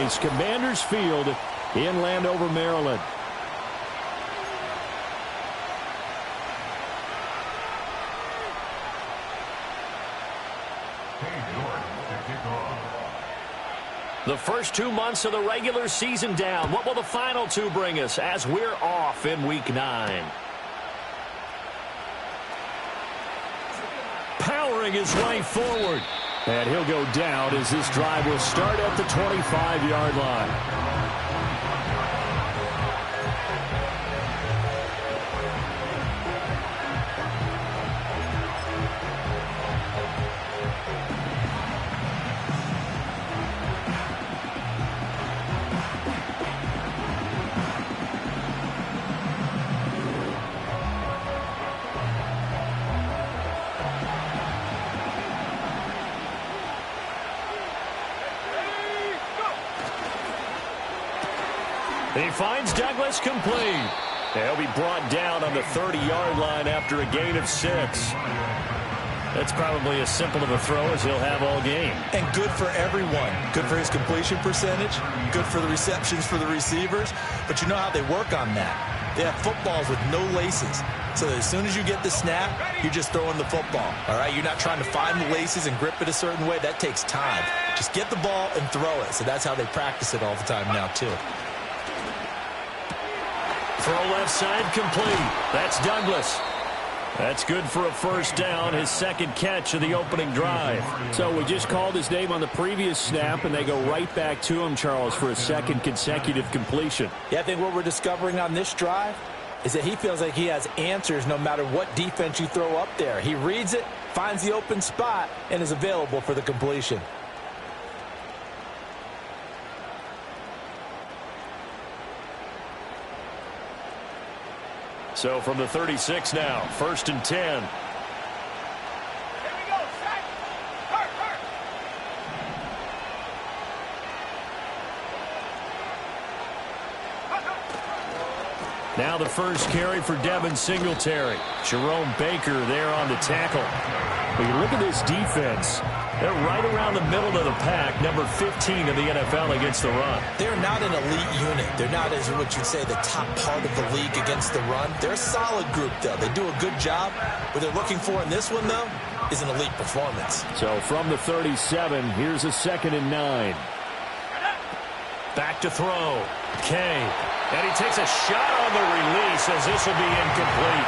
Commanders Field in Landover, Maryland. The first 2 months of the regular season down. What will the final 2 bring us as we're off in Week 9? Powering his way forward. And he'll go down as this drive will start at the 25-yard line. He finds Douglas complete. He'll be brought down on the 30-yard line after a gain of 6. That's probably as simple of a throw as he'll have all game. And good for everyone. Good for his completion percentage. Good for the receptions for the receivers. But you know how they work on that. They have footballs with no laces. So as soon as you get the snap, you're just throwing the football. All right? You're not trying to find the laces and grip it a certain way. That takes time. Just get the ball and throw it. So that's how they practice it all the time now, too. Throw left side complete. That's Douglas. That's good for a first down, his second catch of the opening drive. So we just called his name on the previous snap, and they go right back to him, Charles, for a second consecutive completion. Yeah, I think what we're discovering on this drive is that he feels like he has answers no matter what defense you throw up there. He reads it, finds the open spot, and is available for the completion. So from the 36 now, 1st and 10. Now the first carry for Devin Singletary. Jerome Baker there on the tackle. When you look at this defense, they're right around the middle of the pack, number 15 in the NFL against the run. They're not an elite unit. They're not, as what you'd say, the top part of the league against the run. They're a solid group, though. They do a good job. What they're looking for in this one, though, is an elite performance. So from the 37, here's a 2nd and 9. Back to throw. Kay. And he takes a shot on the release as this will be incomplete.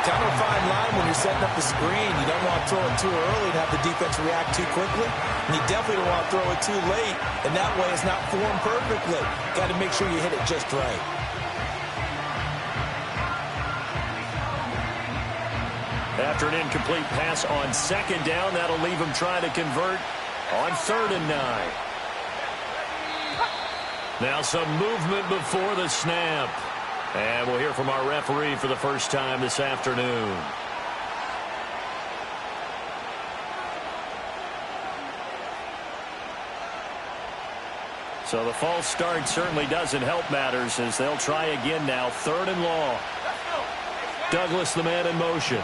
Kind of a fine line when you're setting up the screen. You don't want to throw it too early and have the defense react too quickly. And you definitely don't want to throw it too late, and that way it's not formed perfectly. Got to make sure you hit it just right. After an incomplete pass on 2nd down, that'll leave him trying to convert on 3rd and 9. Now some movement before the snap. And we'll hear from our referee for the first time this afternoon. So the false start certainly doesn't help matters as they'll try again now. 3rd and long. Douglas, the man in motion.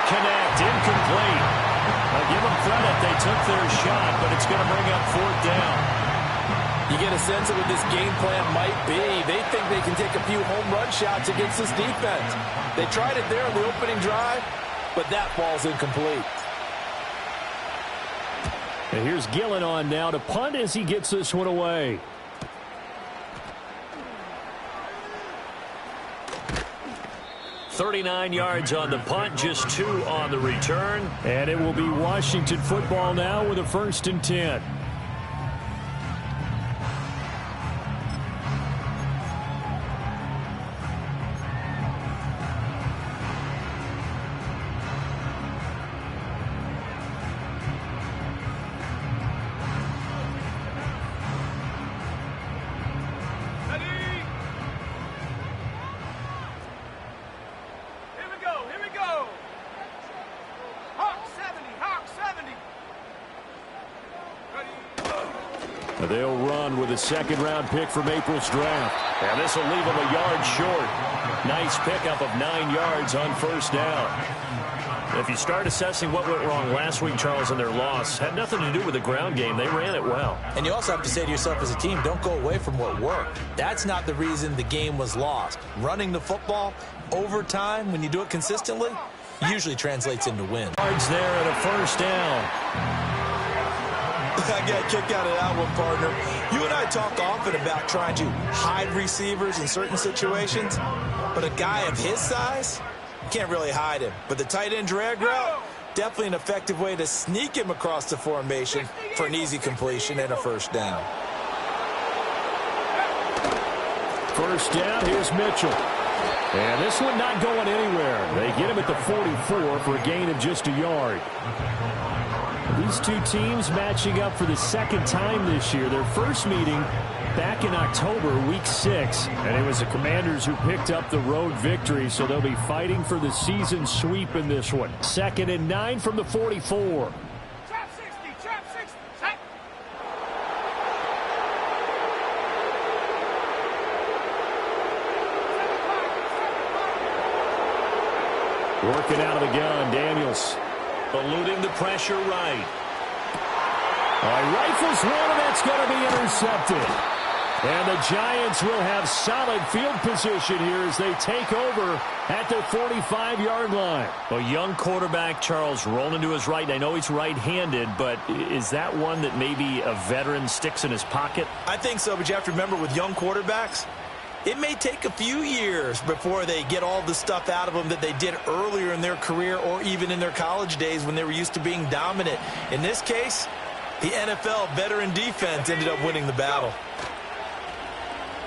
Connect, incomplete. I'll give them credit. They took their shot, but it's going to bring up 4th down. You get a sense of what this game plan might be. They think they can take a few home run shots against this defense. They tried it there in the opening drive, but that ball's incomplete. And here's Gillen on now to punt as he gets this one away. .39 yards on the punt, just 2 on the return. And it will be Washington football now with a 1st and 10. Ready, They'll run with a second-round pick from April's draft. And this will leave them a yard short. Nice pickup of 9 yards on first down. If you start assessing what went wrong last week, Charles, in their loss, had nothing to do with the ground game. They ran it well. And you also have to say to yourself as a team, don't go away from what worked. That's not the reason the game was lost. Running the football over time, when you do it consistently, usually translates into wins. Yards there and a first down. I got a kick out of that one, partner. You and I talk often about trying to hide receivers in certain situations, but a guy of his size, you can't really hide him. But the tight end drag route, definitely an effective way to sneak him across the formation for an easy completion and a first down. First down, here's Mitchell. And this one not going anywhere. They get him at the 44 for a gain of just a yard. These two teams matching up for the second time this year. Their first meeting back in October, week 6. And it was the Commanders who picked up the road victory, so they'll be fighting for the season sweep in this one. 2nd and 9 from the 44. Trap 60, trap 60, set. Working out of the gun, Daniels. Eluding the pressure right. Rifles one, and that's going to be intercepted. And the Giants will have solid field position here as they take over at their 45-yard line. A young quarterback, Charles, rolling to his right. I know he's right-handed, but is that one that maybe a veteran sticks in his pocket? I think so, but you have to remember with young quarterbacks, it may take a few years before they get all the stuff out of them that they did earlier in their career or even in their college days when they were used to being dominant. In this case, the NFL veteran defense ended up winning the battle.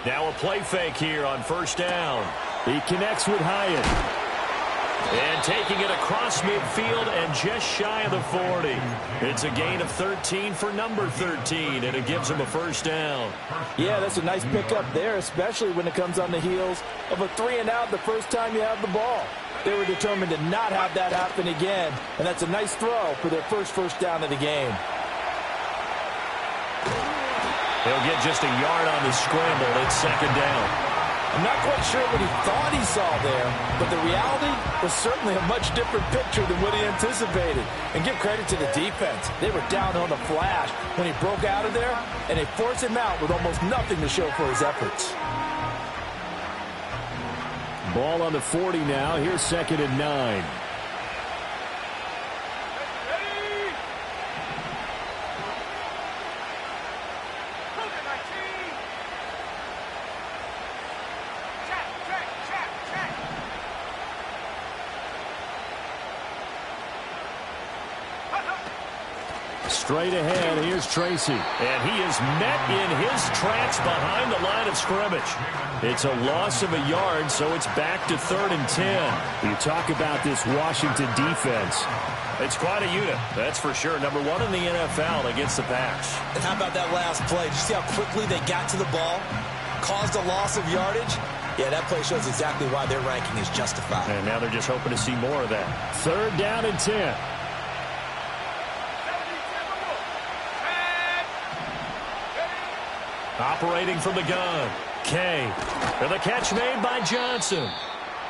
Now a play fake here on first down. He connects with Hyatt. And taking it across midfield and just shy of the 40. It's a gain of 13 for number 13, and it gives him a first down. Yeah, that's a nice pickup there, especially when it comes on the heels of a 3-and-out the first time you have the ball. They were determined to not have that happen again, and that's a nice throw for their first down of the game. They'll get just a yard on the scramble. It's 2nd down. I'm not quite sure what he thought he saw there, but the reality was certainly a much different picture than what he anticipated. And give credit to the defense. They were down on the flash when he broke out of there, and they forced him out with almost nothing to show for his efforts. Ball on the 40 now. Here's 2nd and 9. Straight ahead, here's Tracy. And he is met in his tracks behind the line of scrimmage. It's a loss of a yard, so it's back to 3rd and 10. You talk about this Washington defense. It's quite a unit, that's for sure. Number 1 in the NFL against the pass. And how about that last play? Did you see how quickly they got to the ball? Caused a loss of yardage? Yeah, that play shows exactly why their ranking is justified. And now they're just hoping to see more of that. 3rd down and 10. Operating from the gun, Kay. And the catch made by Johnson.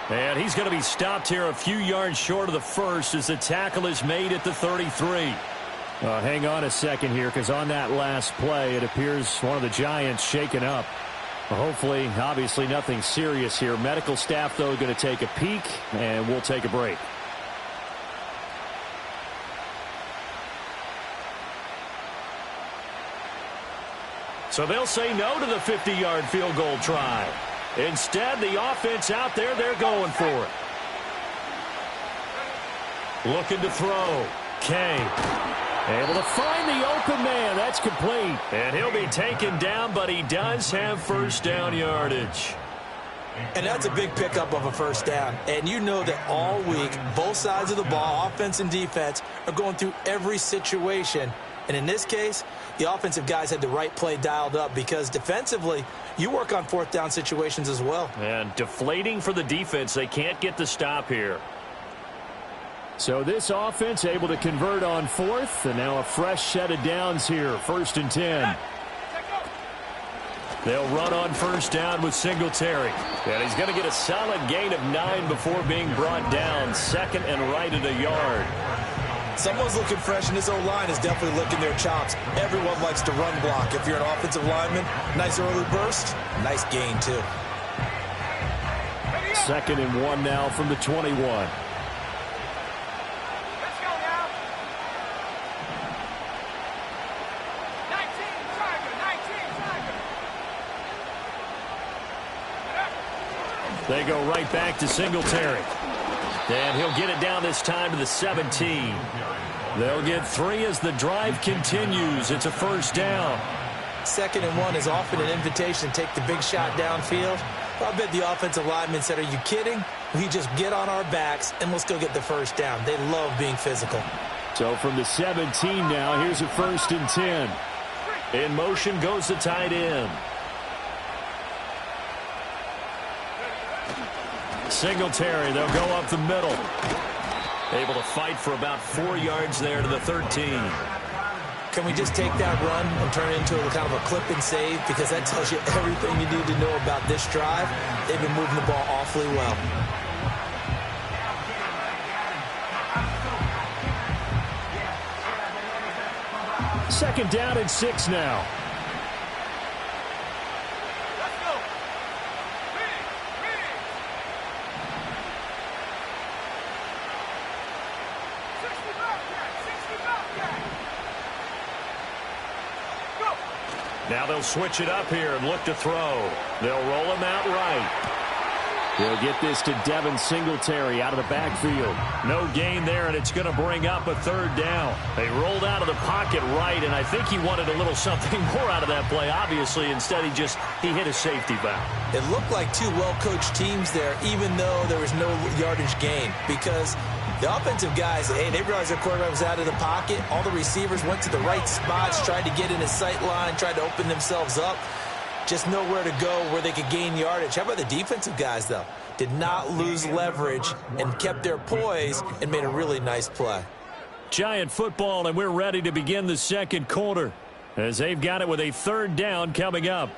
And he's going to be stopped here a few yards short of the first as the tackle is made at the 33. Hang on a second here, because on that last play, it appears one of the Giants shaken up. Hopefully, obviously, nothing serious here. Medical staff, though, going to take a peek, and we'll take a break. So they'll say no to the 50-yard field goal try. Instead, the offense out there, they're going for it. Looking to throw. Kay. Able to find the open man. That's complete. And he'll be taken down, but he does have first down yardage. And that's a big pickup of a first down. And you know that all week, both sides of the ball, offense and defense, are going through every situation. And in this case, the offensive guys had the right play dialed up because defensively, you work on 4th down situations as well. And deflating for the defense. They can't get the stop here. So this offense able to convert on 4th, and now a fresh set of downs here. 1st and 10. They'll run on first down with Singletary. And he's going to get a solid gain of 9 before being brought down. Second and right at a yard. Someone's looking fresh, and this O-line is definitely licking their chops. Everyone likes to run block. If you're an offensive lineman, nice early burst, nice gain, too. Second and 1 now from the 21. Let's go now. 19, Tiger. They go right back to Singletary. And he'll get it down this time to the 17. They'll get 3 as the drive continues. It's a first down. Second and 1 is often an invitation to take the big shot downfield. I bet the offensive lineman said, are you kidding? We just get on our backs and let's go get the first down. They love being physical. So from the 17 now, here's a first and 10. In motion goes the tight end. Singletary, they'll go up the middle. Able to fight for about 4 yards there to the 13. Can we just take that run and turn it into a kind of a clip and save? Because that tells you everything you need to know about this drive. They've been moving the ball awfully well. Second down and 6 now. Let's go. Ready. 60 Bobcat. Go. Now they'll switch it up here and look to throw. They'll roll him out right. They'll get this to Devin Singletary out of the backfield. No gain there, and it's going to bring up a third down. They rolled out of the pocket right, and I think he wanted a little something more out of that play, obviously. Instead, he hit a safety valve. It looked like 2 well-coached teams there, even though there was no yardage gain, because the offensive guys, hey, they realized their quarterback was out of the pocket. All the receivers went to the right spots, tried to get in his sight line, tried to open themselves up. Just nowhere to go where they could gain yardage. How about the defensive guys, though? Did not lose leverage and kept their poise and made a really nice play. Giant football, and we're ready to begin the second quarter as they've got it with a third down coming up.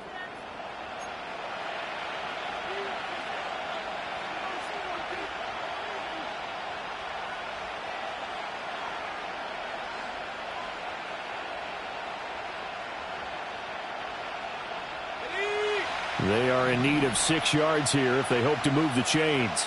They are in need of 6 yards here if they hope to move the chains.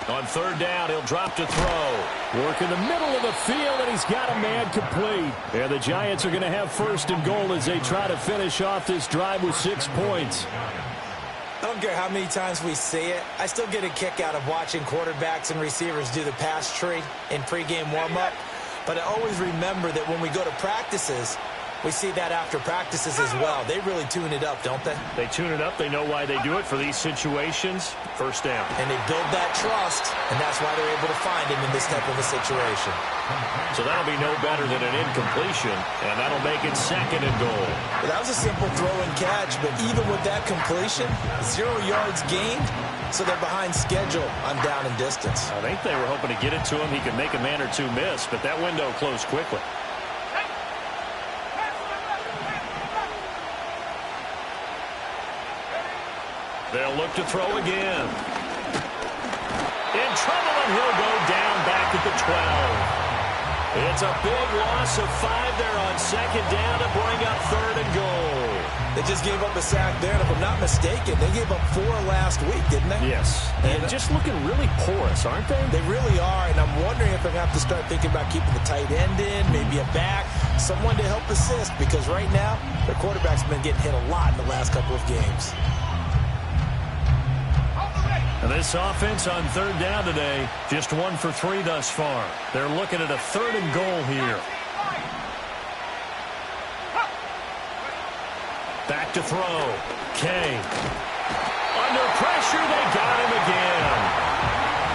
On third down, he'll drop to throw. Work in the middle of the field, and he's got a man complete. And the Giants are going to have first and goal as they try to finish off this drive with 6 points. I don't care how many times we see it. I still get a kick out of watching quarterbacks and receivers do the pass tree in pregame warm-up. But I always remember that when we go to practices, we see that after practices as well. They really tune it up, don't they? They tune it up. They know why they do it for these situations. First down. And they build that trust, and that's why they're able to find him in this type of a situation. So that'll be no better than an incompletion, and that'll make it second and goal. Well, that was a simple throw and catch, but even with that completion, 0 yards gained, so they're behind schedule on down and distance. I think they were hoping to get it to him. He could make a man or two miss, but that window closed quickly. They'll look to throw again. In trouble, and he'll go down back at the 12. It's a big loss of 5 there on second down to bring up third and goal. They just gave up a sack there, and if I'm not mistaken, they gave up 4 last week, didn't they? Yes. And just looking really porous, aren't they? They really are, and I'm wondering if I'm going to have to start thinking about keeping the tight end in, maybe a back, someone to help assist, because right now, their quarterback's been getting hit a lot in the last couple of games. And this offense on third down today, just 1 for 3 thus far. They're looking at a third and goal here. Back to throw. Kay. Under pressure, they got him again.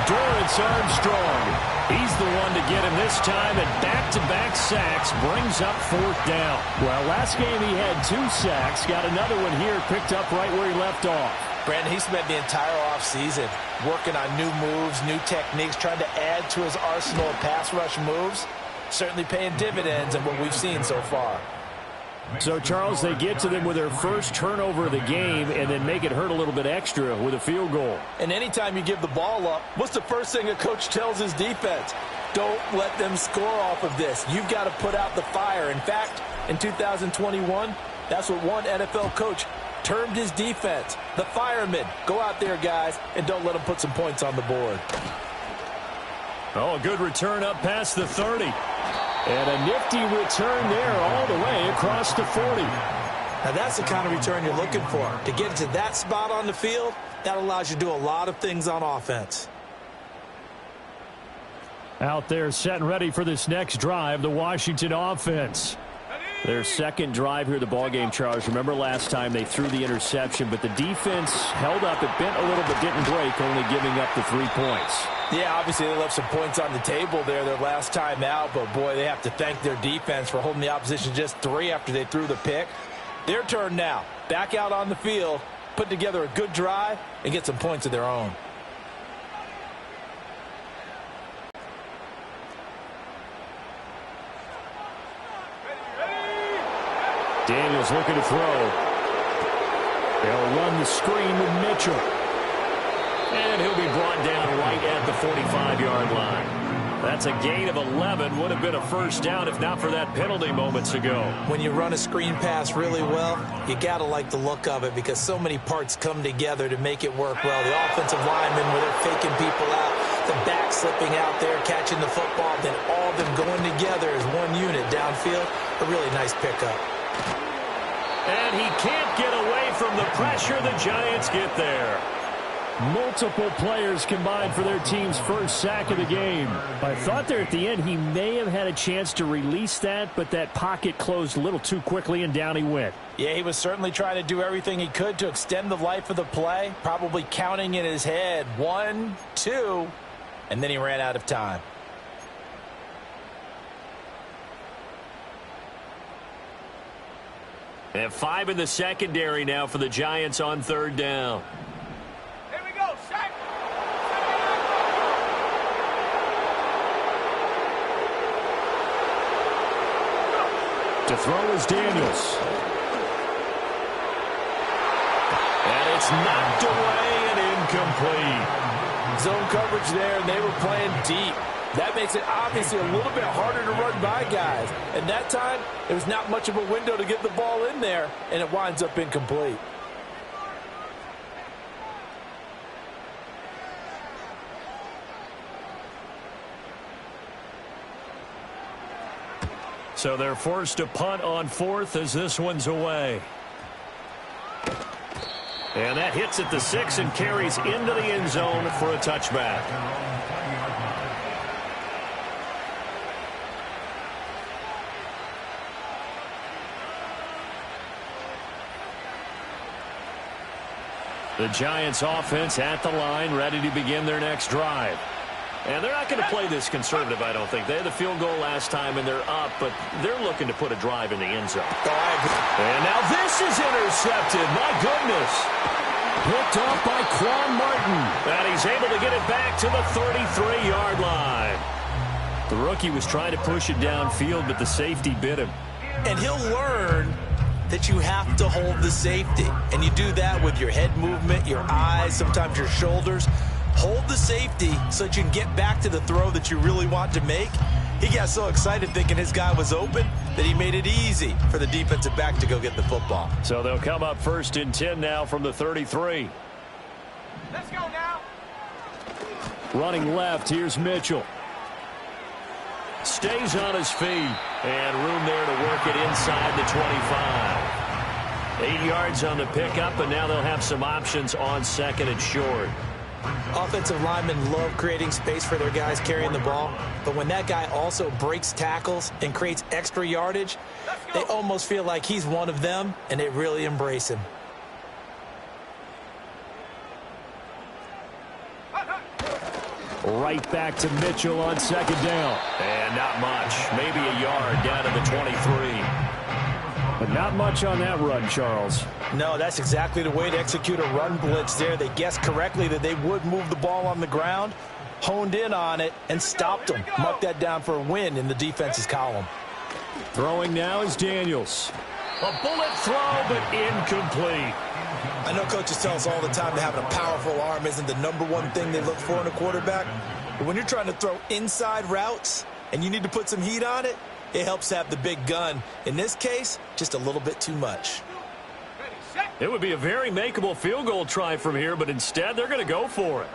Dorrance Armstrong. He's the one to get him this time, and back-to-back sacks brings up fourth down. Well, last game he had 2 sacks. Got another one here picked up right where he left off. Brandon, he spent the entire offseason working on new moves, new techniques, trying to add to his arsenal of pass rush moves. certainly paying dividends in what we've seen so far. So, Charles, they get to them with their first turnover of the game and then make it hurt a little bit extra with a field goal. And anytime you give the ball up, what's the first thing a coach tells his defense? Don't let them score off of this. You've got to put out the fire. In fact, in 2021, that's what one NFL coach termed his defense, the firemen. Go out there, guys, and don't let them put some points on the board. Oh, a good return up past the 30. And a nifty return there all the way across the 40. Now, that's the kind of return you're looking for. To get to that spot on the field, that allows you to do a lot of things on offense. Out there set and ready for this next drive, the Washington offense. Their second drive here of the ballgame, Charles. Remember last time they threw the interception, but the defense held up. It bent a little but didn't break, only giving up the 3 points. Yeah, obviously they left some points on the table there their last time out, but boy, they have to thank their defense for holding the opposition just 3 after they threw the pick. Their turn now. Back out on the field, put together a good drive, and get some points of their own. Daniels looking to throw. They'll run the screen with Mitchell. And he'll be brought down right at the 45-yard line. That's a gain of 11. Would have been a first down if not for that penalty moments ago. When you run a screen pass really well, you got to like the look of it because so many parts come together to make it work well. The offensive linemen, where they're faking people out, the back slipping out there, catching the football, then all of them going together as one unit downfield. A really nice pickup. And he can't get away from the pressure. The Giants get there. Multiple players combined for their team's first sack of the game. I thought there at the end he may have had a chance to release that, but that pocket closed a little too quickly and down he went. Yeah, he was certainly trying to do everything he could to extend the life of the play, probably counting in his head 1, 2, and then he ran out of time. They have 5 in the secondary now for the Giants on third down. Here we go, sack. To throw is Daniels. And it's knocked away and incomplete. Zone coverage there, and they were playing deep. That makes it obviously a little bit harder to run by guys. And that time, there was not much of a window to get the ball in there, and it winds up incomplete. So they're forced to punt on fourth as this one's away. And that hits at the 6 and carries into the end zone for a touchback. The Giants offense at the line, ready to begin their next drive. And they're not going to play this conservative, I don't think. They had the field goal last time, and they're up, but they're looking to put a drive in the end zone. And now this is intercepted. My goodness. Picked off by Quan Martin. And he's able to get it back to the 33-yard line. The rookie was trying to push it downfield, but the safety bit him. And he'll learn that you have to hold the safety. And you do that with your head movement, your eyes, sometimes your shoulders. Hold the safety so that you can get back to the throw that you really want to make. He got so excited thinking his guy was open that he made it easy for the defensive back to go get the football. So they'll come up 1st and 10 now from the 33. Let's go now. Running left, here's Mitchell. Stays on his feet. And room there to work it inside the 25. 8 yards on the pickup, and now they'll have some options on 2nd and short. Offensive linemen love creating space for their guys carrying the ball, but when that guy also breaks tackles and creates extra yardage, they almost feel like he's one of them, and they really embrace him. Right back to Mitchell on 2nd down. And not much. Maybe a yard down to the 23. But not much on that run, Charles. No, that's exactly the way to execute a run blitz there. They guessed correctly that they would move the ball on the ground. honed in on it and stopped them. Mark that down for a win in the defense's column. Throwing now is Daniels. A bullet throw, but incomplete. I know coaches tell us all the time that having a powerful arm isn't the #1 thing they look for in a quarterback. But when you're trying to throw inside routes and you need to put some heat on it, it helps to have the big gun. In this case, just a little bit too much. It would be a very makeable field goal try from here, but instead they're going to go for it.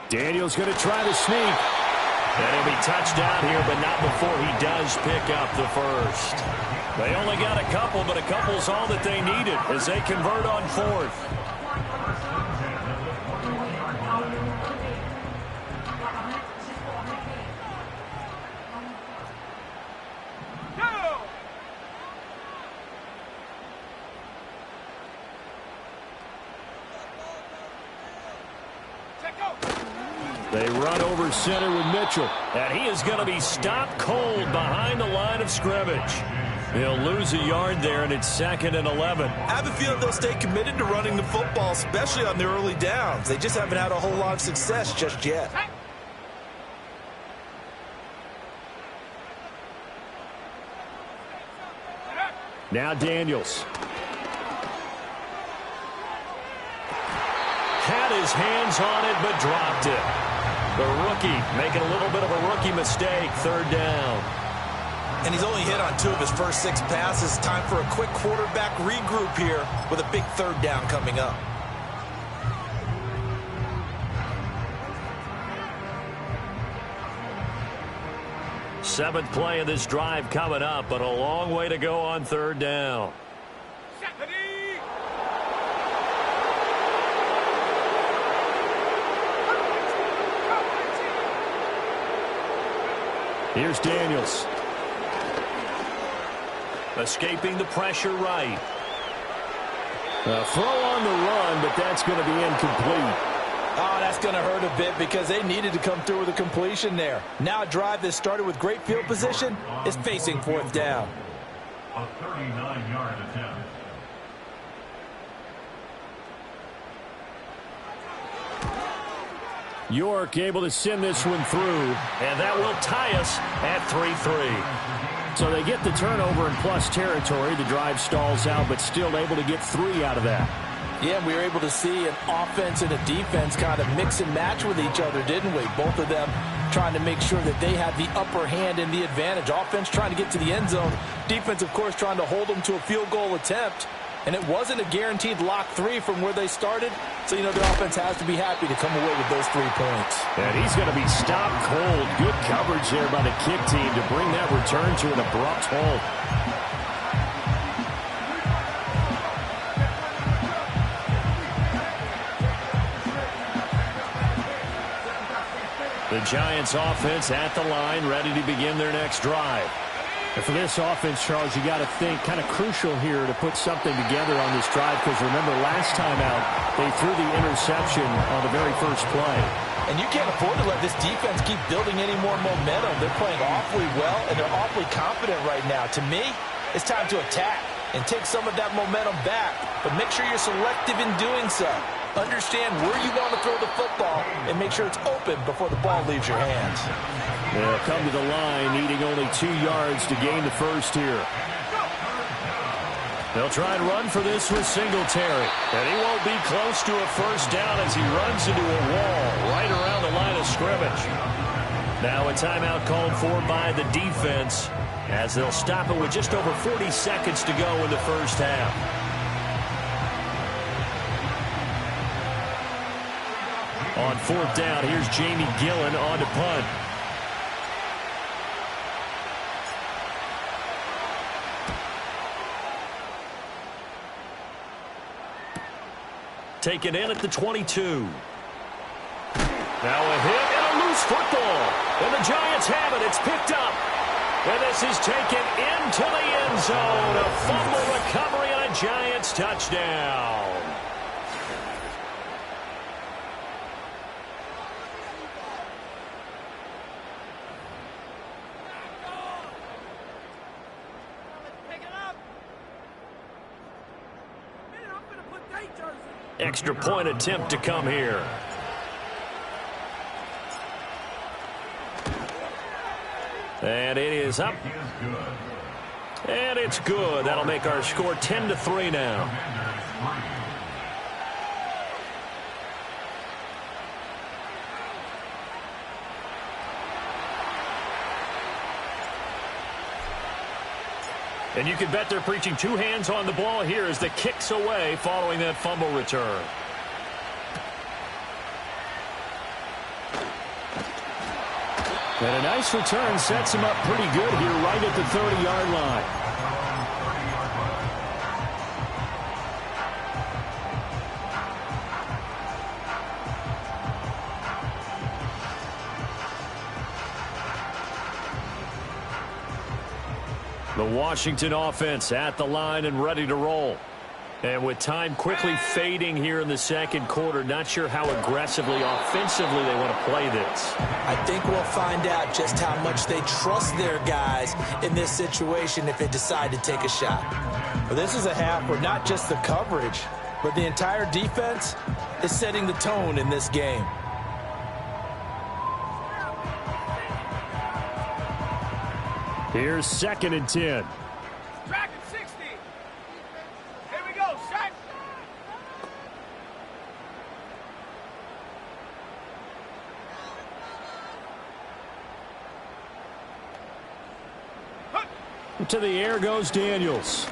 Daniels going to try to sneak. And he'll be touched down here, but not before he does pick up the first. They only got a couple, but a couple's all that they needed as they convert on fourth. They run over center with Mitchell, and he is going to be stopped cold behind the line of scrimmage. He'll lose a yard there, and it's 2nd and 11. I have a feeling they'll stay committed to running the football, especially on their early downs. They just haven't had a whole lot of success just yet. Now Daniels. Had his hands on it, but dropped it. The rookie making a little bit of a rookie mistake, 3rd down. And he's only hit on 2 of his first 6 passes. Time for a quick quarterback regroup here with a big 3rd down coming up. Seventh play of this drive coming up, but a long way to go on 3rd down. Here's Daniels. Escaping the pressure right. A throw on the run, but that's going to be incomplete. Oh, that's going to hurt a bit because they needed to come through with a completion there. Now a drive that started with great field position is facing 4th down. A 39-yard attempt. York able to send this one through, and that will tie us at 3-3. So they get the turnover in plus territory. The drive stalls out, but still able to get 3 out of that. Yeah, we were able to see an offense and a defense kind of mix and match with each other, didn't we? Both of them trying to make sure that they had the upper hand and the advantage. Offense trying to get to the end zone. Defense, of course, trying to hold them to a field goal attempt. And it wasn't a guaranteed lock 3 from where they started. So, you know, the offense has to be happy to come away with those 3 points. And he's going to be stopped cold. Good coverage there by the kick team to bring that return to an abrupt halt. The Giants offense at the line, ready to begin their next drive. And for this offense, Charles, you got to think kind of crucial here to put something together on this drive, because remember last time out they threw the interception on the very first play. And you can't afford to let this defense keep building any more momentum. They're playing awfully well, and they're awfully confident right now. To me, it's time to attack and take some of that momentum back, but make sure you're selective in doing so. Understand where you want to throw the football and make sure it's open before the ball leaves your hands. They'll come to the line, needing only 2 yards to gain the first here. They'll try and run for this with Singletary. And he won't be close to a first down as he runs into a wall right around the line of scrimmage. Now a timeout called for by the defense as they'll stop it with just over 40 seconds to go in the first half. On 4th down, here's Jamie Gillen on to punt. Taken in at the 22. Now a hit and a loose football. And the Giants have it. It's picked up. And this is taken into the end zone. A fumble recovery and a Giants touchdown. Extra point attempt to come here. And it is up. And it's good. That'll make our score 10-3 now. And you can bet they're preaching two hands on the ball here as the kick's away following that fumble return. And a nice return sets him up pretty good here right at the 30-yard line. The Washington offense at the line and ready to roll. And with time quickly fading here in the second quarter, not sure how aggressively, offensively they want to play this. I think we'll find out just how much they trust their guys in this situation if they decide to take a shot. Well, this is a half where not just the coverage, but the entire defense is setting the tone in this game. Here's 2nd and 10. Track at 60. Here we go, set. To the air goes Daniels.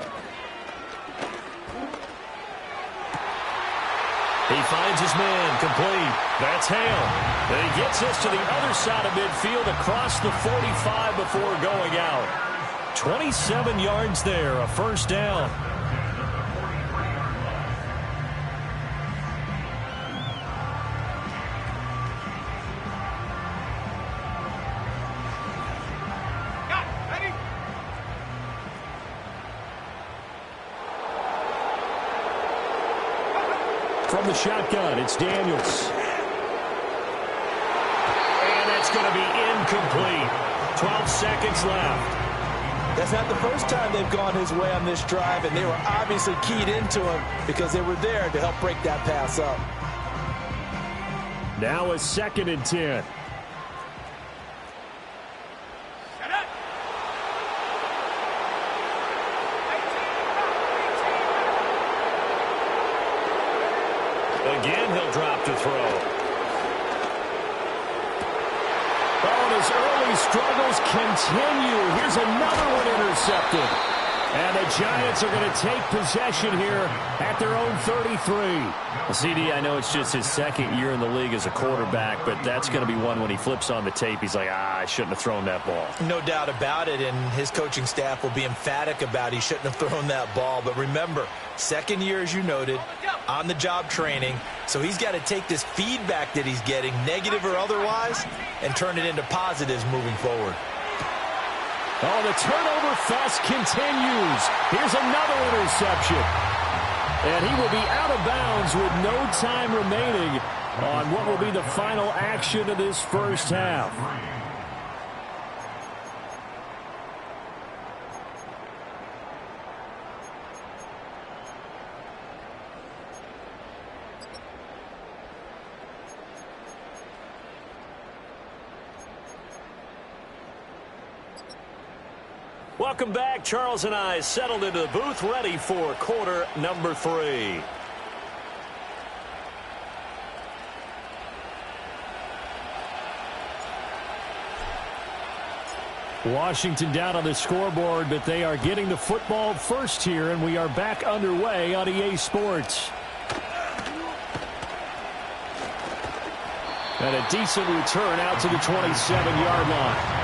He finds his man, complete. That's Hale. And he gets us to the other side of midfield across the 45 before going out. 27 yards there, a first down. Got it, ready? From the shotgun, it's Daniels. And that's going to be incomplete. 12 seconds left. That's not the first time they've gone his way on this drive, and they were obviously keyed into him because they were there to help break that pass up. Now a 2nd and 10. Set up. Again, he'll drop to throw. Oh, and his early struggles continue. Here's another one intercepted. And the Giants are going to take possession here at their own 33. Well, CD, I know it's just his second year in the league as a quarterback, but that's going to be one when he flips on the tape. He's like, I shouldn't have thrown that ball. No doubt about it, and his coaching staff will be emphatic about he shouldn't have thrown that ball. But remember, second year, as you noted, on-the-job training, so he's got to take this feedback that he's getting, negative or otherwise, and turn it into positives moving forward. Oh, the turnover fest continues. Here's another interception. And he will be out of bounds with no time remaining on what will be the final action of this first half. Welcome back. Charles and I settled into the booth, ready for quarter number 3. Washington down on the scoreboard, but they are getting the football first here, and we are back underway on EA Sports. And a decent return out to the 27-yard line.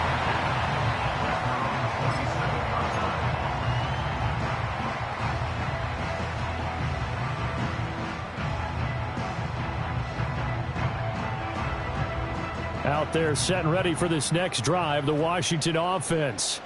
Out there set and ready for this next drive, the Washington offense.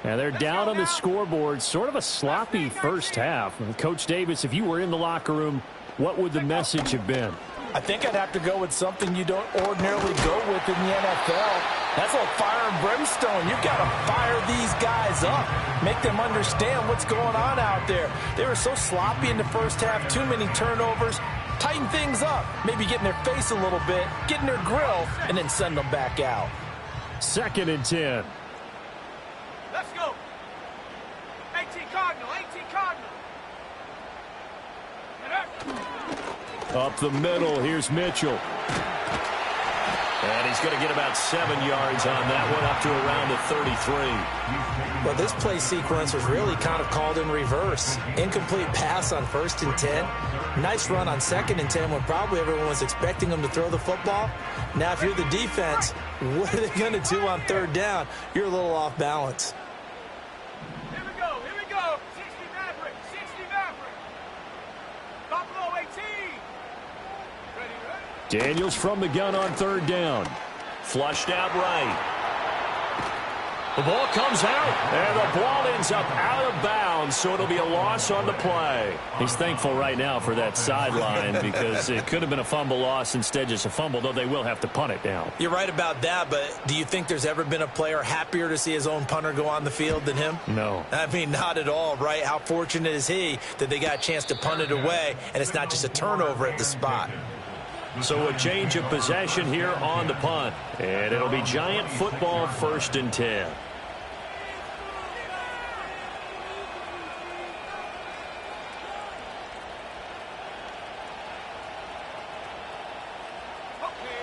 And they're down on the scoreboard, sort of a sloppy first half. And Coach Davis, if you were in the locker room, what would the message have been? I think I'd have to go with something you don't ordinarily go with in the NFL. That's like fire and brimstone. You've got to fire these guys up, make them understand what's going on out there. They were so sloppy in the first half, too many turnovers. Tighten things up, maybe get in their face a little bit, get in their grill, and then send them back out. 2nd and 10. Cardinal, 18 Cardinal. Up the middle, here's Mitchell. And he's going to get about 7 yards on that one, up to around the 33. Well, this play sequence was really kind of called in reverse. Incomplete pass on 1st and 10. Nice run on 2nd and 10 when probably everyone was expecting him to throw the football. Now, if you're the defense, what are they going to do on 3rd down? You're a little off balance. Here we go, 60 Maverick, 60 Maverick. Buffalo 18. Ready, ready? Daniels from the gun on 3rd down. Flushed out right. The ball comes out, and the ball ends up out of bounds, so it'll be a loss on the play. He's thankful right now for that sideline because it could have been a fumble loss, instead just a fumble, though they will have to punt it down. You're right about that, but do you think there's ever been a player happier to see his own punter go on the field than him? No. I mean, not at all, right? How fortunate is he that they got a chance to punt it away, and it's not just a turnover at the spot. So a change of possession here on the punt. And it'll be Giant football, 1st and 10.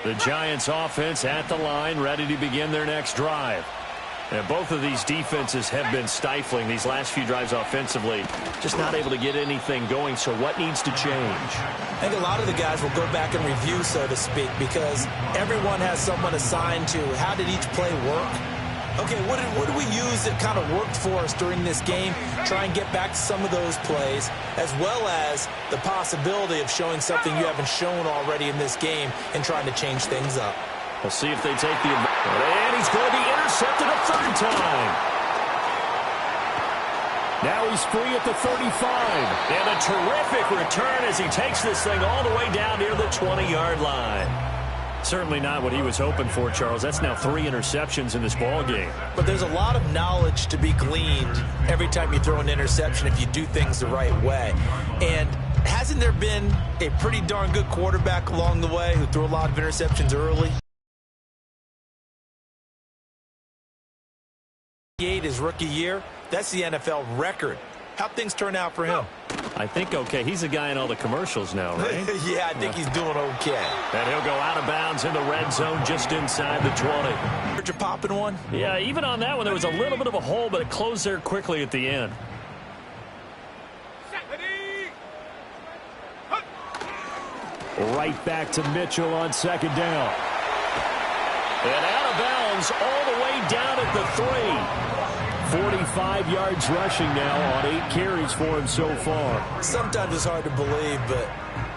The Giants offense at the line, ready to begin their next drive. And both of these defenses have been stifling these last few drives offensively. Just not able to get anything going, so what needs to change? I think a lot of the guys will go back and review, so to speak, because everyone has someone assigned to how did each play work. Okay, what did we use that kind of worked for us during this game? Try and get back to some of those plays, as well as the possibility of showing something you haven't shown already in this game and trying to change things up. We'll see if they take the... And he's going to be intercepted a 3rd time. Now he's free at the 35. And a terrific return as he takes this thing all the way down near the 20-yard line. Certainly not what he was hoping for, Charles. That's now 3 interceptions in this ball game. But there's a lot of knowledge to be gleaned every time you throw an interception if you do things the right way. And hasn't there been a pretty darn good quarterback along the way who threw a lot of interceptions early? His rookie year, that's the NFL record. How'd things turn out for him? I think okay. He's a guy in all the commercials now, right? Yeah, I think he's doing okay. And he'll go out of bounds in the red zone just inside the 20. Heard you popping one? Yeah, even on that one, there was a little bit of a hole, but it closed there quickly at the end. Right back to Mitchell on 2nd down. And out of bounds all the way down at the 3. 45 yards rushing now on 8 carries for him so far. Sometimes it's hard to believe, but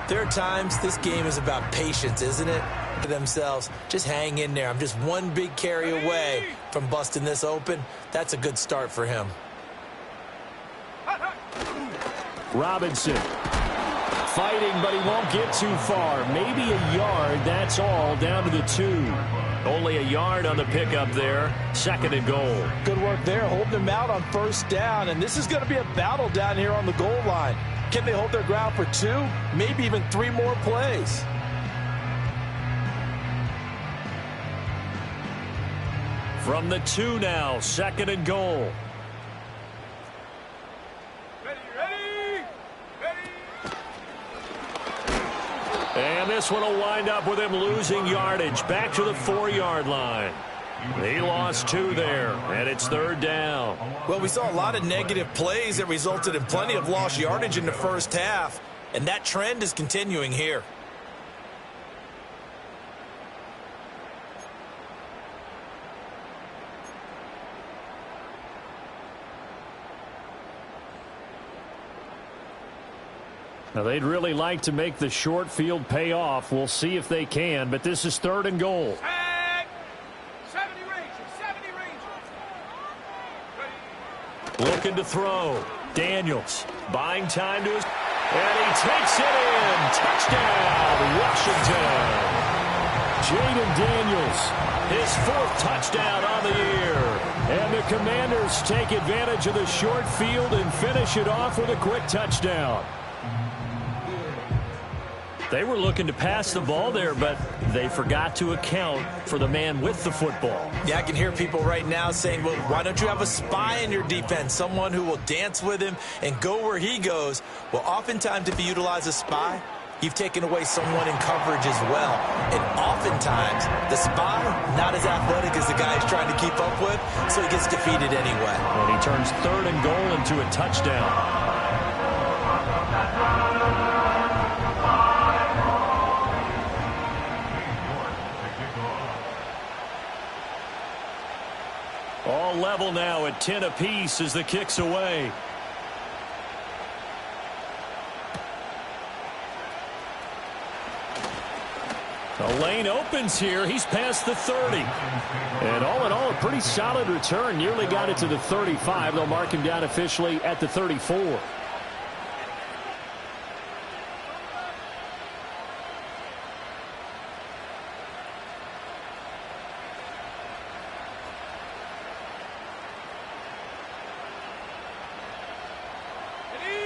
there are times this game is about patience, isn't it? To themselves, just hang in there. I'm just one big carry away from busting this open. That's a good start for him. Robinson fighting, but he won't get too far. Maybe a yard, that's all, down to the 2. Only a yard on the pickup there. 2nd and goal. Good work there, holding them out on 1st down. And this is going to be a battle down here on the goal line. Can they hold their ground for 2, maybe even 3 more plays? From the 2 now, 2nd and goal. And this one will wind up with him losing yardage back to the 4-yard line. He lost 2 there, and it's 3rd down. Well, we saw a lot of negative plays that resulted in plenty of lost yardage in the first half, and that trend is continuing here. Now, they'd really like to make the short field pay off. We'll see if they can, but this is 3rd and goal. 70 Rangers. Looking to throw. Daniels buying time to his... And he takes it in. Touchdown, Washington. Jaden Daniels, his 4th touchdown on the year. And the Commanders take advantage of the short field and finish it off with a quick touchdown. They were looking to pass the ball there, but they forgot to account for the man with the football. Yeah, I can hear people right now saying, well, why don't you have a spy in your defense, someone who will dance with him and go where he goes? Well, oftentimes if you utilize a spy, you've taken away someone in coverage as well. And oftentimes, the spy, not as athletic as the guy he's trying to keep up with, so he gets defeated anyway. And he turns 3rd and goal into a touchdown. All level now at 10 apiece as the kick's away. The lane opens here. He's past the 30. And all in all, a pretty solid return. Nearly got it to the 35. They'll mark him down officially at the 34.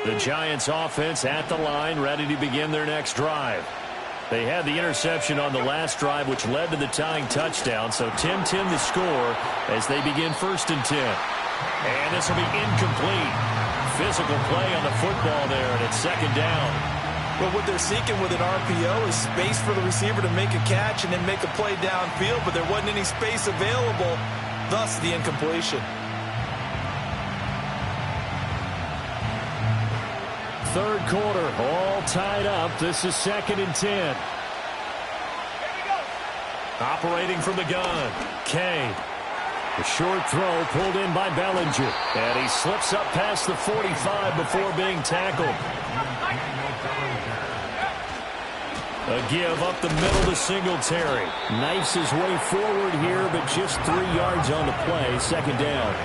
The Giants offense at the line, ready to begin their next drive. They had the interception on the last drive, which led to the tying touchdown. So 10-10 the score as they begin 1st and 10. And this will be incomplete. Physical play on the football there, and it's 2nd down. But what they're seeking with an RPO is space for the receiver to make a catch and then make a play downfield, but there wasn't any space available, thus the incompletion. 3rd quarter, all tied up. This is 2nd and 10. Operating from the gun, Kay. The short throw pulled in by Bellinger. And he slips up past the 45 before being tackled. A give up the middle to Singletary. Knifes his way forward here, but just 3 yards on the play. 2nd down.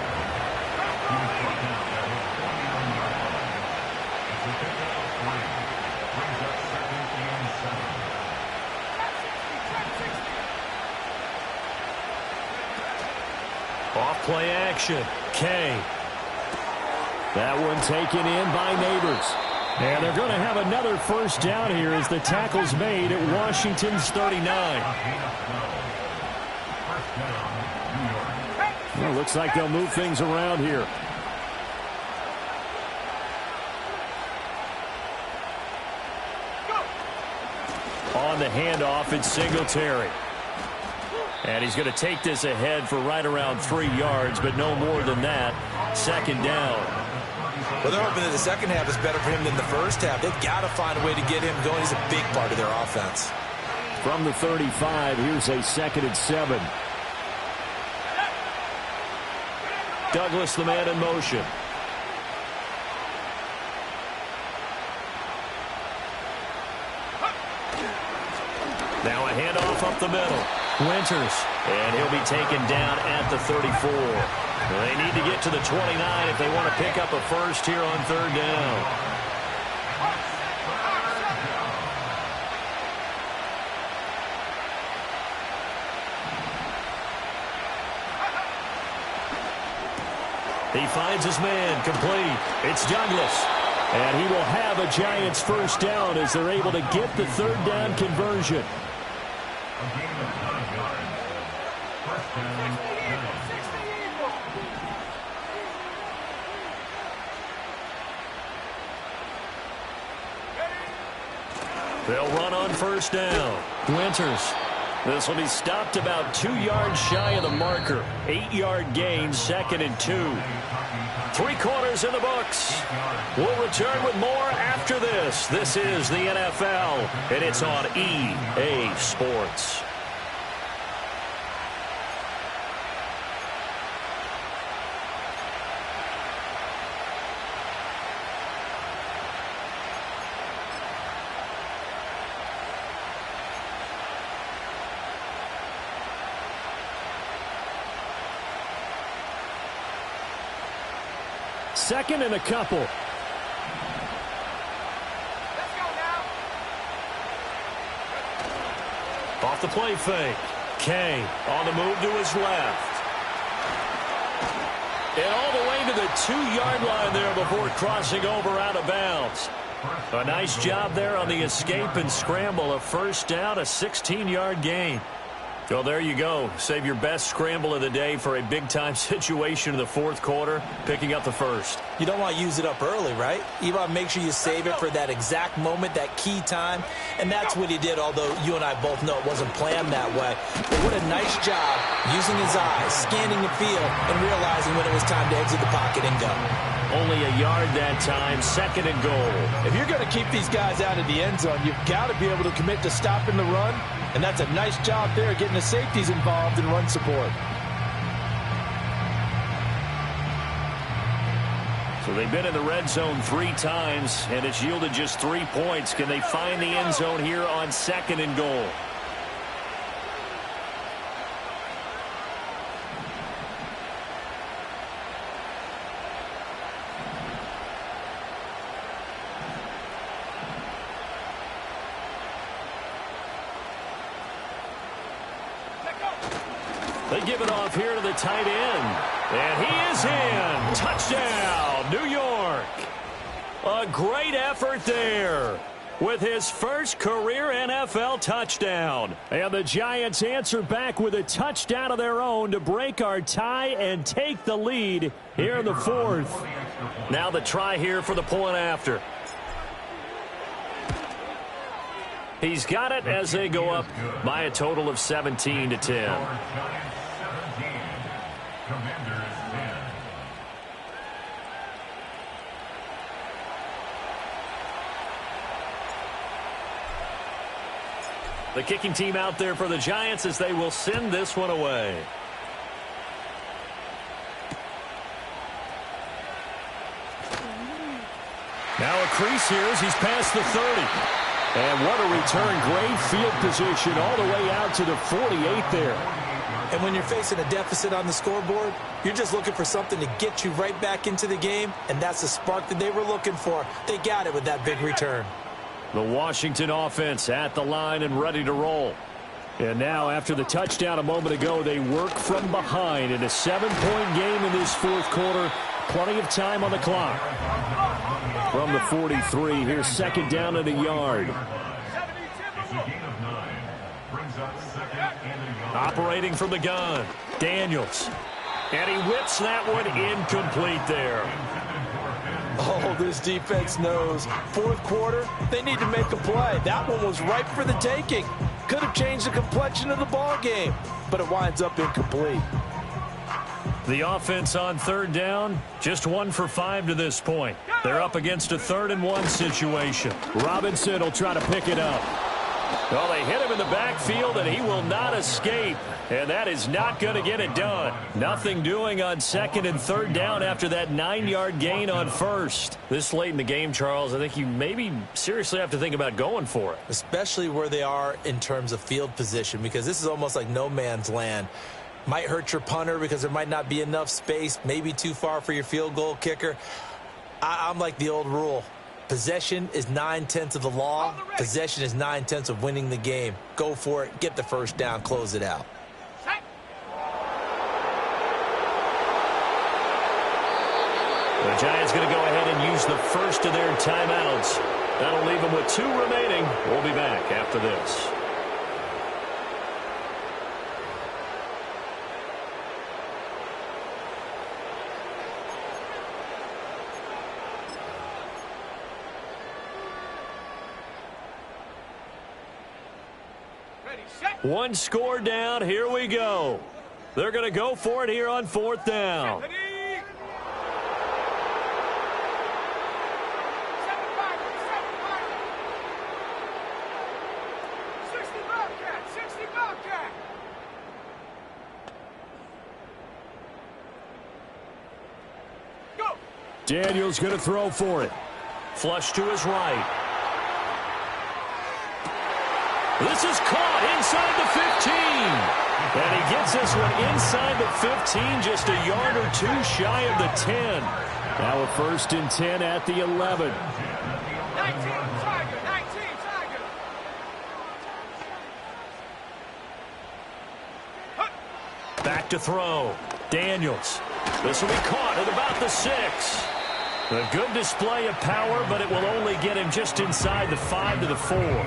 Off-play action. Kay. That one taken in by Neighbors. And they're going to have another 1st down here as the tackle's made at Washington's 39. Well, looks like they'll move things around here. On the handoff, it's Singletary. And he's going to take this ahead for right around 3 yards, but no more than that. 2nd down. Well, they're hoping that the second half is better for him than the first half. They've got to find a way to get him going. He's a big part of their offense. From the 35, here's a 2nd and 7. Douglas, the man in motion. Now a handoff up the middle. Winters, and he'll be taken down at the 34. They need to get to the 29 if they want to pick up a 1st here on 3rd down. He finds his man, complete. It's Douglas. And he will have a Giants 1st down as they're able to get the 3rd down conversion. They'll run on 1st down. Winters. This will be stopped about 2 yards shy of the marker. 8-yard gain, 2nd and 2. 3 quarters in the books. We'll return with more after this. This is the NFL, and it's on EA Sports. Second and a couple. Let's go now. Off the play fake. Kay on the move to his left. And all the way to the 2-yard line there before crossing over out of bounds. A nice job there on the escape and scramble. A first down, a 16-yard gain. So there you go. Save your best scramble of the day for a big-time situation in the fourth quarter, picking up the first. You don't want to use it up early, right? You want to make sure you save it for that exact moment, that key time. And that's what he did, although you and I both know it wasn't planned that way. But what a nice job using his eyes, scanning the field, and realizing when it was time to exit the pocket and go. Only a yard that time, second and goal. If you're going to keep these guys out of the end zone, you've got to be able to commit to stopping the run. And that's a nice job there, getting the safeties involved in run support. So they've been in the red zone 3 times, and it's yielded just 3 points. Can they find the end zone here on second and goal? They give it off here to the tight end. And he is in. Touchdown, New York. A great effort there with his first career NFL touchdown. And the Giants answer back with a touchdown of their own to break our tie and take the lead here in the fourth. Now the try here for the point after. He's got it as they go up by a total of 17-10. The kicking team out there for the Giants as they will send this one away. Now a crease here as he's past the 30. And what a return. Great field position all the way out to the 48 there. And when you're facing a deficit on the scoreboard, you're just looking for something to get you right back into the game, and that's the spark that they were looking for. They got it with that big return. The Washington offense at the line and ready to roll. And now after the touchdown a moment ago, they work from behind in a 7-point game in this fourth quarter. Plenty of time on the clock. From the 43, here's second down and a yard. Operating from the gun, Daniels. And he whips that one incomplete there. Oh, this defense knows. Fourth quarter, they need to make a play. That one was ripe for the taking. Could have changed the complexion of the ball game, but it winds up incomplete. The offense on third down, just 1 for 5 to this point. They're up against a 3rd-and-1 situation. Robinson will try to pick it up. Well, they hit him in the backfield, and he will not escape. And that is not going to get it done. Nothing doing on 2nd and 3rd down after that 9-yard gain on first. This late in the game, Charles, I think you maybe seriously have to think about going for it. Especially where they are in terms of field position, because this is almost like no man's land. Might hurt your punter because there might not be enough space, maybe too far for your field goal kicker. I'm like the old rule. Possession is 9/10 of the law. Possession is 9/10 of winning the game. Go for it. Get the first down. Close it out. The Giants going to go ahead and use the first of their timeouts. That'll leave them with 2 remaining. We'll be back after this. One score down. Here we go. They're going to go for it here on 4th down. Daniels going to throw for it. Flush to his right. This is caught inside the 15. And he gets this one inside the 15, just a yard or 2 shy of the 10. Now a 1st and 10 at the 11. 19, Tiger, 19, Tiger. Back to throw. Daniels. This will be caught at about the 6. A good display of power, but it will only get him just inside the 5 to the 4.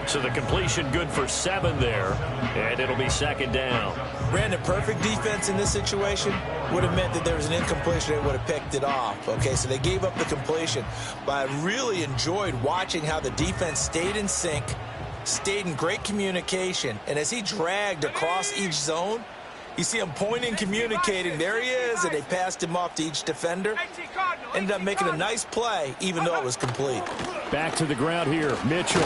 So the completion good for 7 there, and it'll be second down. Brandon, perfect defense in this situation would have meant that there was an incompletion. They would have picked it off. Okay, so they gave up the completion. But I really enjoyed watching how the defense stayed in sync, stayed in great communication, and as he dragged across each zone, you see him pointing, communicating. There he is, and they passed him off to each defender. Ended up making a nice play, even though it was complete. Back to the ground here, Mitchell.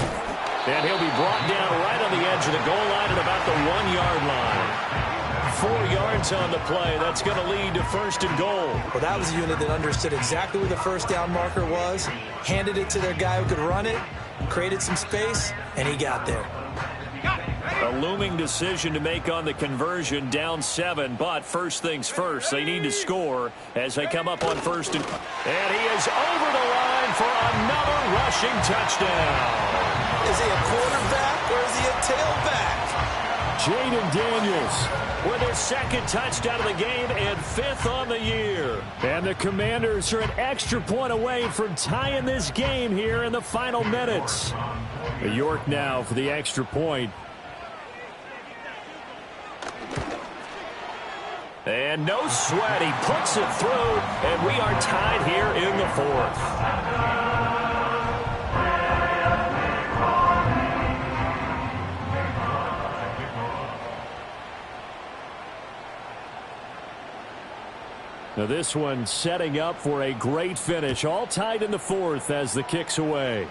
And he'll be brought down right on the edge of the goal line at about the 1-yard line. 4 yards on the play. That's going to lead to first and goal. Well, that was a unit that understood exactly where the first down marker was, handed it to their guy who could run it, created some space, and he got there. A looming decision to make on the conversion, down 7, but first things first, they need to score as they come up on first and he is over the line for another rushing touchdown. Is he a quarterback or is he a tailback? Jaden Daniels with his second touchdown of the game and 5th on the year. And the Commanders are an extra point away from tying this game here in the final minutes. York now for the extra point. And no sweat, he puts it through, and we are tied here in the 4th. Now this one setting up for a great finish, all tied in the 4th as the kick's away.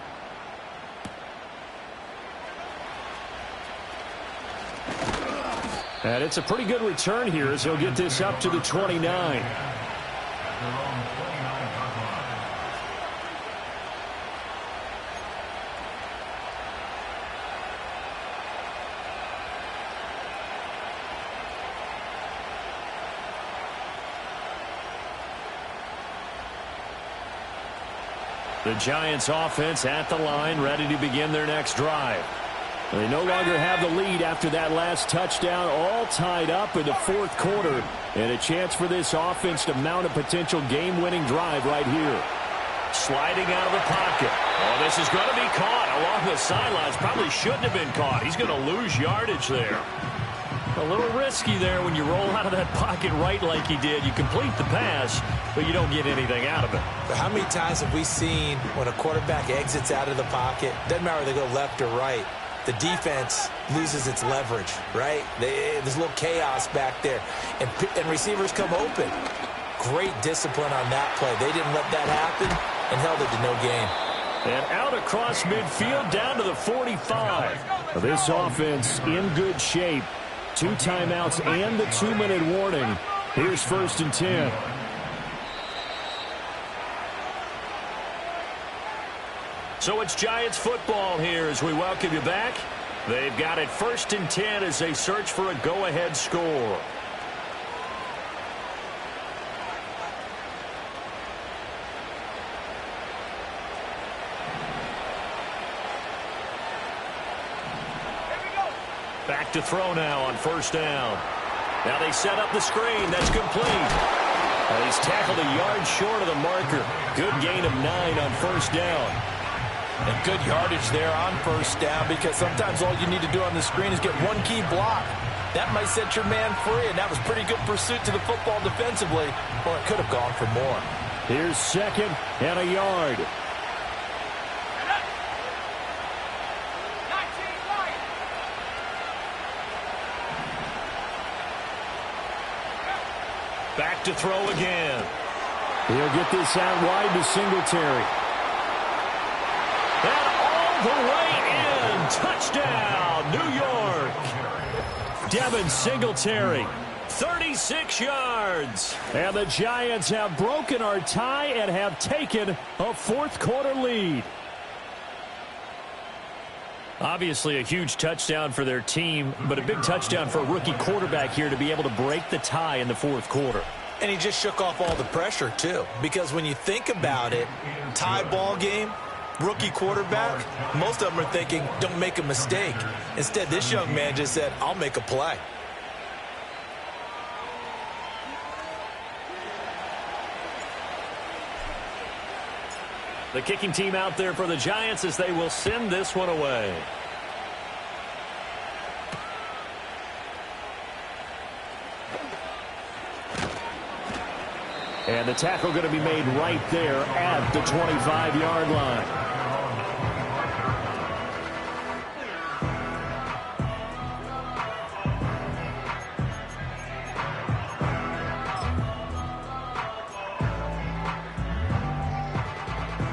And it's a pretty good return here as he'll get this up to the 29. The Giants offense at the line, ready to begin their next drive. They no longer have the lead after that last touchdown, all tied up in the 4th quarter. And a chance for this offense to mount a potential game-winning drive right here. Sliding out of the pocket. Oh, this is going to be caught along the sidelines. Probably shouldn't have been caught. He's going to lose yardage there. A little risky there when you roll out of that pocket right like he did. You complete the pass, but you don't get anything out of it. But how many times have we seen when a quarterback exits out of the pocket, doesn't matter whether they go left or right, the defense loses its leverage, right? There's a little chaos back there, and receivers come open. Great discipline on that play. They didn't let that happen and held it to no gain. And out across midfield down to the 45. This offense in good shape. 2 timeouts and the 2-minute warning. Here's first and 10. So it's Giants football here as we welcome you back. They've got it first and 10 as they search for a go-ahead score. Back to throw now on first down. Now they set up the screen. That's complete. And he's tackled a yard short of the marker. Good gain of 9 on first down. And good yardage there on first down, because sometimes all you need to do on the screen is get one key block. That might set your man free, and that was pretty good pursuit to the football defensively. Well, it could have gone for more. Here's second and a yard. Back to throw again. He'll get this out wide to Singletary. And all the way in. Touchdown, New York. Devin Singletary, 36 yards. And the Giants have broken our tie and have taken a 4th quarter lead. Obviously a huge touchdown for their team, but a big touchdown for a rookie quarterback here to be able to break the tie in the 4th quarter. And he just shook off all the pressure, too. Because when you think about it, tie ball game, rookie quarterback, most of them are thinking, don't make a mistake. Instead, this young man just said, I'll make a play. The kicking team out there for the Giants as they will send this one away. And the tackle going to be made right there at the 25-yard line.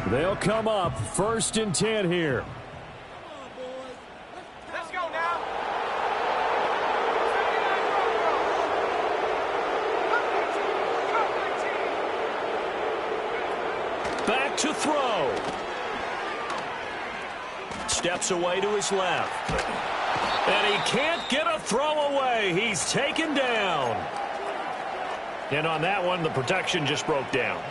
They'll come up 1st and 10 here. Let's go now. Back to throw. Steps away to his left. And he can't get a throw away. He's taken down. And on that one, the protection just broke down.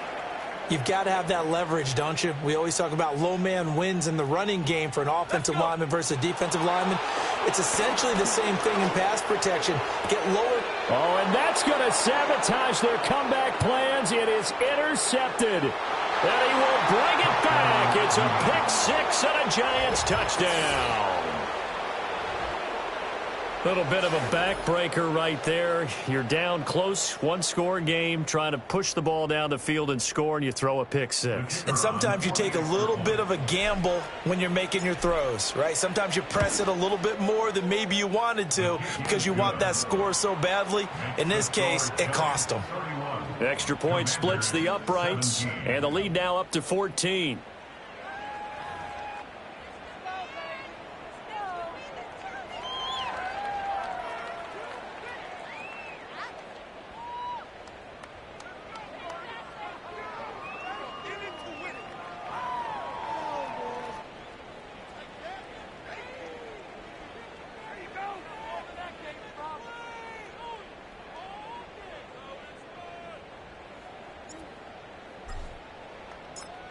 You've got to have that leverage, don't you? We always talk about low man wins in the running game for an offensive lineman versus a defensive lineman. It's essentially the same thing in pass protection. Get lower. Oh, and that's going to sabotage their comeback plans. It is intercepted. And he will bring it back. It's a pick-6 and a Giants touchdown. Little bit of a backbreaker right there. You're down close, one-score game, trying to push the ball down the field and score, and you throw a pick-6. And sometimes you take a little bit of a gamble when you're making your throws, right? Sometimes you press it a little bit more than maybe you wanted to because you want that score so badly. In this case, it cost them. Extra point splits the uprights, and the lead now up to 14.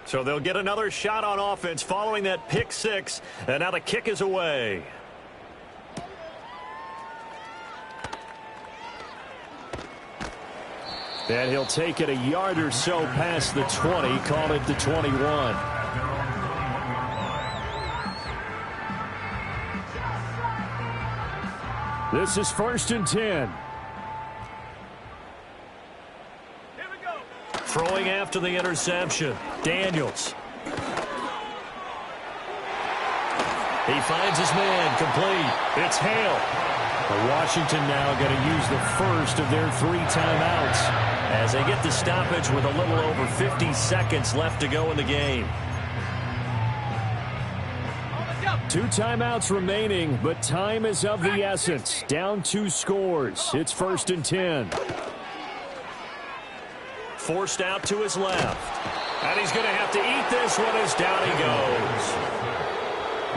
So they'll get another shot on offense following that pick-6, and now the kick is away. And he'll take it a yard or so past the 20, call it the 21. This is 1st and 10. Throwing after the interception, Daniels. He finds his man, complete. It's Hale. Washington now going to use the first of their 3 timeouts as they get the stoppage with a little over 50 seconds left to go in the game. 2 timeouts remaining, but time is of the essence. Down 2 scores. It's 1st and 10. Forced out to his left. And he's going to have to eat this one as down he goes.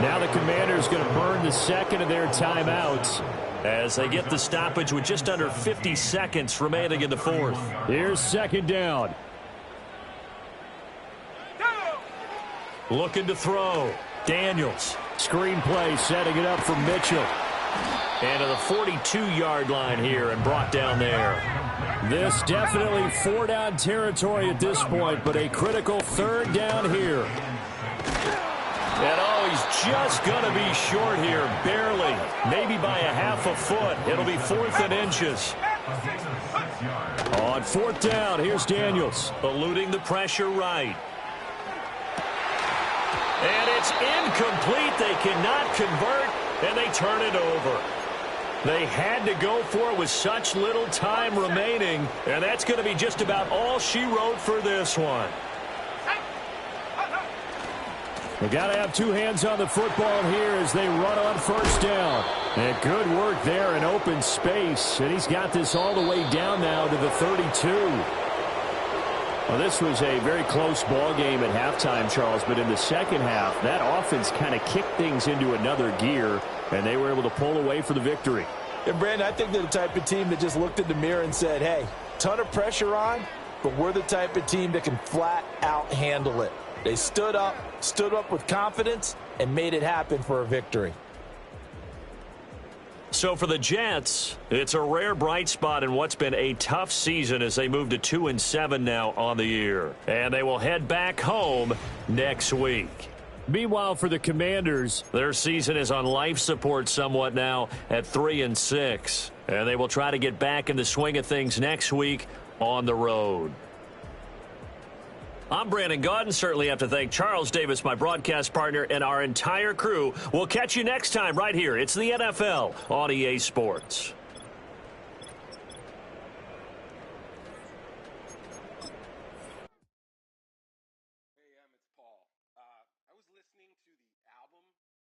Now the Commanders going to burn the second of their timeouts as they get the stoppage with just under 50 seconds remaining in the 4th. Here's 2nd down. Looking to throw. Daniels. Screen play setting it up for Mitchell. And to the 42-yard line here and brought down there. This definitely 4-down territory at this point, but a critical 3rd down here. And oh, he's just going to be short here, barely. Maybe by a half a foot. It'll be 4th and inches. On 4th down, here's Daniels. Eluding the pressure right. And it's incomplete. They cannot convert, and they turn it over. They had to go for it with such little time remaining, and that's going to be just about all she wrote for this one. They got to have 2 hands on the football here as they run on 1st down. And good work there in open space, and he's got this all the way down now to the 32. Well, this was a very close ball game at halftime, Charles, but in the second half, that offense kind of kicked things into another gear, and they were able to pull away for the victory. And, Brandon, I think they're the type of team that just looked in the mirror and said, hey, ton of pressure on, but we're the type of team that can flat out handle it. They stood up with confidence, and made it happen for a victory. So for the Jets, it's a rare bright spot in what's been a tough season as they move to 2-7 now on the year. And they will head back home next week. Meanwhile, for the Commanders, their season is on life support somewhat now at 3-6. And they will try to get back in the swing of things next week on the road. I'm Brandon Gaudin. Certainly have to thank Charles Davis, my broadcast partner, and our entire crew. We'll catch you next time right here. It's the NFL on EA Sports.